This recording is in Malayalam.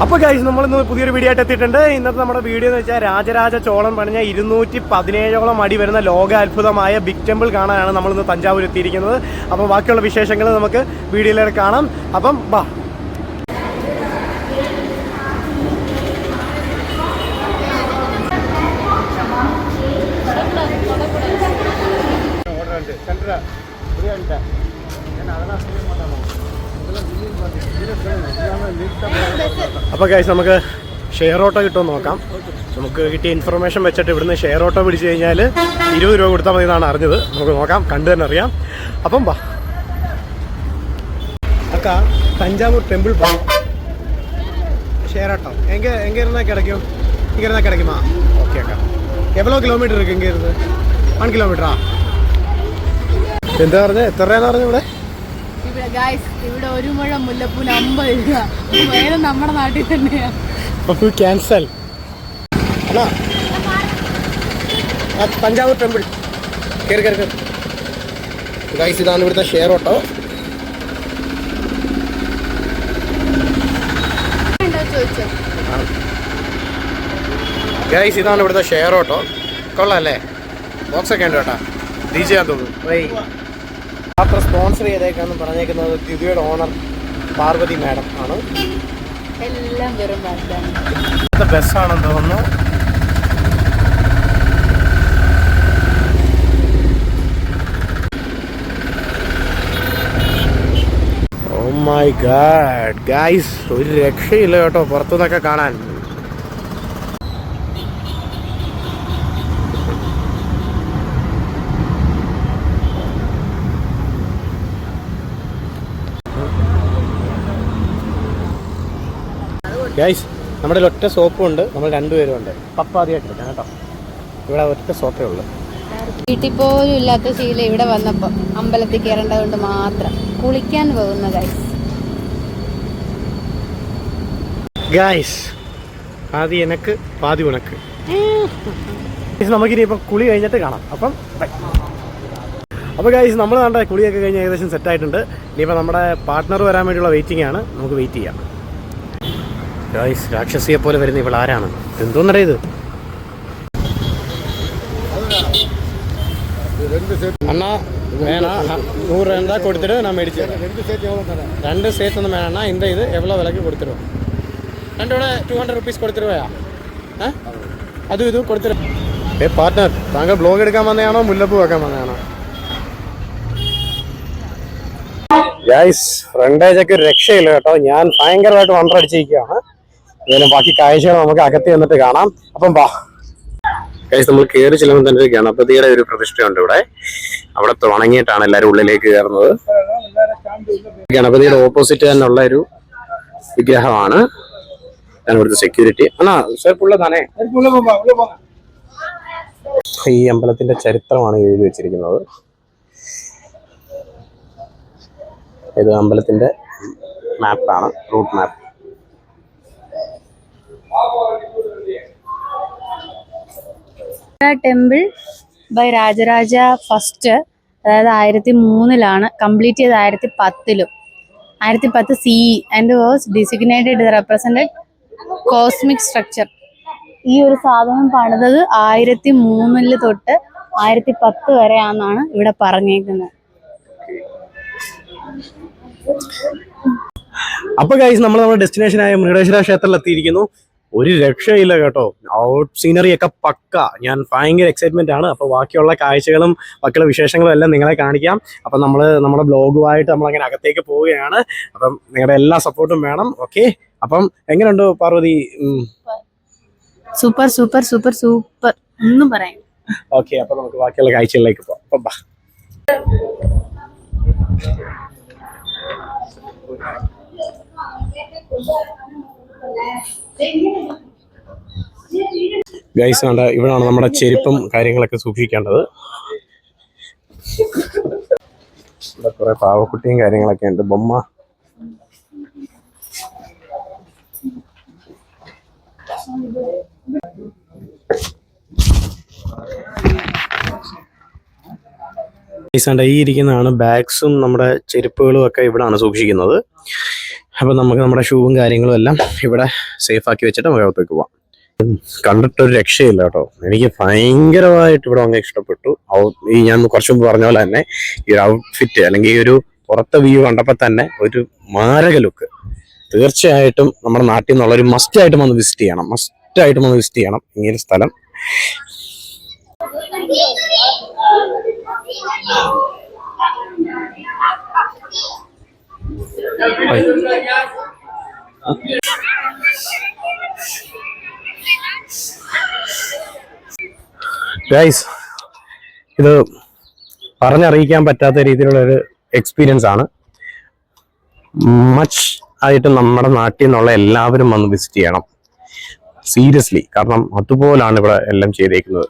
അപ്പോൾ ഗൈസ് നമ്മളിന്ന് പുതിയൊരു വീഡിയോ ആയിട്ട് എത്തിയിട്ടുണ്ട്. ഇന്നത്തെ നമ്മുടെ വീഡിയോ എന്ന് വെച്ചാൽ രാജരാജ ചോളൻ പണിഞ്ഞ 217 അടി വരുന്ന ലോക അത്ഭുതമായ ബിഗ് ടെമ്പിൾ കാണാനാണ് നമ്മളിന്ന് തഞ്ചാവൂർ എത്തിയിരിക്കുന്നത്. അപ്പോൾ ബാക്കിയുള്ള വിശേഷങ്ങൾ നമുക്ക് വീഡിയോയിലൂടെ കാണാം. അപ്പം വാ. അപ്പോൾ ഗൈസ് നമുക്ക് ഷെയർ ഓട്ടോ കിട്ടുമെന്ന് നോക്കാം. നമുക്ക് കിട്ടിയ ഇൻഫർമേഷൻ വെച്ചിട്ട് ഇവിടുന്ന് ഷെയർ ഓട്ടോ പിടിച്ചു കഴിഞ്ഞാൽ 20 രൂപ കൊടുത്താൽ മതി എന്നാണ് അറിഞ്ഞത്. നമുക്ക് നോക്കാം, കണ്ടു തന്നെ അറിയാം. അപ്പം വാ അക്കാ തഞ്ചാവൂർ ടെമ്പിൾ പോ ഷെയർ ഓട്ടോ എங்கே இருந்தால் கிடைக்கும்? இங்கே இருந்தால் கிடைக்குமா? ஓகே அக்கா. எவ்வளோ கிலோமீட்டர் இருக்குது இங்கே இருந்து? 1 കിലോമീറ്ററാ? എന്താ പറഞ്ഞത്? എത്ര രൂപയെന്ന് പറഞ്ഞു ഇവിടെ? ഇവിടെ ഒരു മുഴം മുല്ലപ്പൂന് 50 രൂപ. വേറെ നമ്മുടെ നാട്ടിൽ തന്നെയാണ്. അപ്പോൾ ക്യാൻസൽ അല്ല. തഞ്ചാവൂർ ടെമ്പിൾ കയറി കയറി കയറി. ഗൈസ് ഇതാണ് ഇവിടുത്തെ ഷെയർ ഓട്ടോ. ഗൈസ് ഇതാണ് ഇവിടുത്തെ ഷെയർ ഓട്ടോ. കൊള്ളാല്ലേ? ബോക്സൊക്കെ ഉണ്ട് കേട്ടോ. ഡി ജെ ആണെന്ന് തോന്നുന്നു. യാത്ര സ്പോൺസർ ചെയ്തേക്കാന്ന് പറഞ്ഞേക്കുന്നത് ദിവ്യയുടെ ഓണർ പാർവതി മാഡം ആണ്. എല്ലാം വെറും ബസ്സാണെന്ന് തോന്നുന്നു. ഓ മൈ ഗാഡ് ഗൈസ്, ഒരു രക്ഷയില്ല കേട്ടോ പുറത്തുനിന്നൊക്കെ കാണാൻ. ഗൈസ് നമ്മുടെ ഒറ്റ സോപ്പും ഉണ്ട്. നമ്മൾ രണ്ടുപേരും ഉണ്ട്. പപ്പാതിയായിട്ട് എടുക്കാം കേട്ടോ. ഇവിടെ ഒറ്റ സോപ്പേ ഉള്ളൂ. വീട്ടിൽ പോലും ഇല്ലാത്ത ശീലം ഇവിടെ വന്നപ്പോൾ അമ്പലത്തിൽ കയറേണ്ടത് കൊണ്ട് മാത്രം കുളിക്കാൻ പോകുന്ന ഗൈസ് പാതി എനക്ക് പാതി ഉണക്ക്. നമുക്കിനി ഇപ്പം കുളി കഴിഞ്ഞിട്ട് കാണാം. അപ്പോൾ ഗൈസ് നമ്മൾ കണ്ട കുളിയൊക്കെ കഴിഞ്ഞ് ഏകദേശം സെറ്റായിട്ടുണ്ട്. ഇനിയിപ്പോൾ നമ്മുടെ പാർട്ട്ണർ വരാൻ വേണ്ടിയുള്ള വെയിറ്റിംഗ് ആണ്. നമുക്ക് വെയിറ്റ് ചെയ്യാം. ഗൈസ് രാക്ഷസിയെ പോലെ വരുന്ന ഇവൾ ആരാണ്? എന്തോന്നറിയ ഇത്? അണ്ണാ വേണ 100 രൂപ കൊടുത്തിട്ട് ഞാൻ മേടിച്ചു. 2 സേത്തൊന്നും വേണ. இந்த ഇത് എവ്വളോ വിലക്ക് കൊടുത്തിരുവോ? രണ്ടോടെ 200 റുപ്പീസ് കൊടുത്തിരുവയാ? അതും ഇതും കൊടുത്തിരു. പാർട്ട്ണർ, താങ്കൾ ബ്ലോഗ് എടുക്കാൻ വന്നതാണോ മുല്ലപ്പൂ വെക്കാൻ വന്നതാണോ? ഗൈസ് ഫ്രണ്ടേജൊക്കെ രക്ഷയില്ല കേട്ടോ. ഞാൻ ഭയങ്കരമായിട്ട് വണ്ടടിച്ചിരിക്കുകയാണ്. അതുപോലെ ബാക്കി കാഴ്ചകൾ നമുക്ക് അകത്ത് വന്നിട്ട് കാണാം. അപ്പം വാ ഗൈസ്. നമ്മൾ കയറി ചെല്ലുമ്പോൾ തന്നെ ഒരു ഗണപതിയുടെ ഒരു പ്രതിഷ്ഠയുണ്ട് ഇവിടെ. അവിടെ തുടങ്ങിയിട്ടാണ് എല്ലാവരും ഉള്ളിലേക്ക് കയറുന്നത്. ഗണപതിയുടെ ഓപ്പോസിറ്റ് തന്നെയുള്ള ഒരു വിഗ്രഹമാണ്. ഞാൻ ഇവിടുത്തെ സെക്യൂരിറ്റി ആണോ സർ പുള്ള താനേ. ഈ അമ്പലത്തിന്റെ ചരിത്രമാണ് എഴുതി വെച്ചിരിക്കുന്നത്. ഇത് അമ്പലത്തിന്റെ മാപ്പാണ്, route map. Temple by Rajaraja first, അതായത് 1003 കംപ്ലീറ്റ് ചെയ്ത് 1010 1010 CE and was designated represented cosmic structure. ഈ ഒരു സാധനം പണിതത് 1003 തൊട്ട് 1010 വരെയാണെന്നാണ് ഇവിടെ പറഞ്ഞേക്കുന്നത്. അപ്പൊ ഗൈസ് നമ്മൾ നമ്മുടെ ഡെസ്റ്റിനേഷനായ മൃഗേശ്വര ക്ഷേത്രത്തിൽ എത്തിയിരിക്കുന്നു. ഒരു രക്ഷയില്ല കേട്ടോ. ഔട്ട് സീനറി ഒക്കെ പക്ക. ഞാൻ ഭയങ്കര എക്സൈറ്റ്മെന്റ് ആണ്. അപ്പോൾ ബാക്കിയുള്ള കാഴ്ചകളും ബാക്കിയുള്ള വിശേഷങ്ങളും എല്ലാം നിങ്ങളെ കാണിക്കാം. അപ്പം നമ്മൾ നമ്മുടെ ബ്ലോഗുമായിട്ട് നമ്മളങ്ങനെ അകത്തേക്ക് പോവുകയാണ്. അപ്പം നിങ്ങളുടെ എല്ലാ സപ്പോർട്ടും വേണം. ഓക്കെ, അപ്പം എങ്ങനെയുണ്ട് Parvathi? Super super super super ഒന്നും പറയാം. ഓക്കെ, അപ്പൊ നമുക്ക് ബാക്കിയുള്ള കാഴ്ചകളിലേക്ക് പോവാം. ഗൈസ് കണ്ട, ഇവിടാണ് നമ്മുടെ ചെരുപ്പും കാര്യങ്ങളൊക്കെ സൂക്ഷിക്കേണ്ടത്. ഇവിടെ കുറെ പാവക്കുട്ടിയും കാര്യങ്ങളൊക്കെ ഉണ്ട്. ബൊമ്മ. ഈ ഇരിക്കുന്നതാണ് ബാഗ്സും നമ്മുടെ ചെരുപ്പുകളും ഒക്കെ ഇവിടാണ് സൂക്ഷിക്കുന്നത്. അപ്പം നമുക്ക് നമ്മുടെ ഷൂവും കാര്യങ്ങളും എല്ലാം ഇവിടെ സേഫ് ആക്കി വെച്ചിട്ട് നമുക്ക് അകത്തേക്ക് പോവാം. കണ്ടിട്ടൊരു രക്ഷയില്ല കേട്ടോ. എനിക്ക് ഭയങ്കരമായിട്ട് ഇവിടെ അങ്ങ് ഇഷ്ടപ്പെട്ടു. ഈ ഞാൻ കുറച്ച് മുമ്പ് പറഞ്ഞ പോലെ തന്നെ ഈ ഒരു ഔട്ട്ഫിറ്റ് അല്ലെങ്കിൽ ഈ ഒരു പുറത്തെ വ്യൂ കണ്ടപ്പോൾ തന്നെ ഒരു മാരക ലുക്ക്. തീർച്ചയായിട്ടും നമ്മുടെ നാട്ടിൽ നിന്നുള്ളൊരു മസ്റ്റായിട്ടും വന്ന് വിസിറ്റ് ചെയ്യണം ഈ ഒരു സ്ഥലം. ഗൈസ്, ഇത് പറഞ്ഞറിയിക്കാൻ പറ്റാത്ത രീതിയിലുള്ള ഒരു എക്സ്പീരിയൻസ് ആണ്. മച്ച് ആയിട്ട് നമ്മുടെ നാട്ടിൽ നിന്നുള്ള എല്ലാവരും വന്ന് വിസിറ്റ് ചെയ്യണം സീരിയസ്ലി. കാരണം അതുപോലാണ് ഇവിടെ എല്ലാം ചെയ്തേക്കുന്നത്.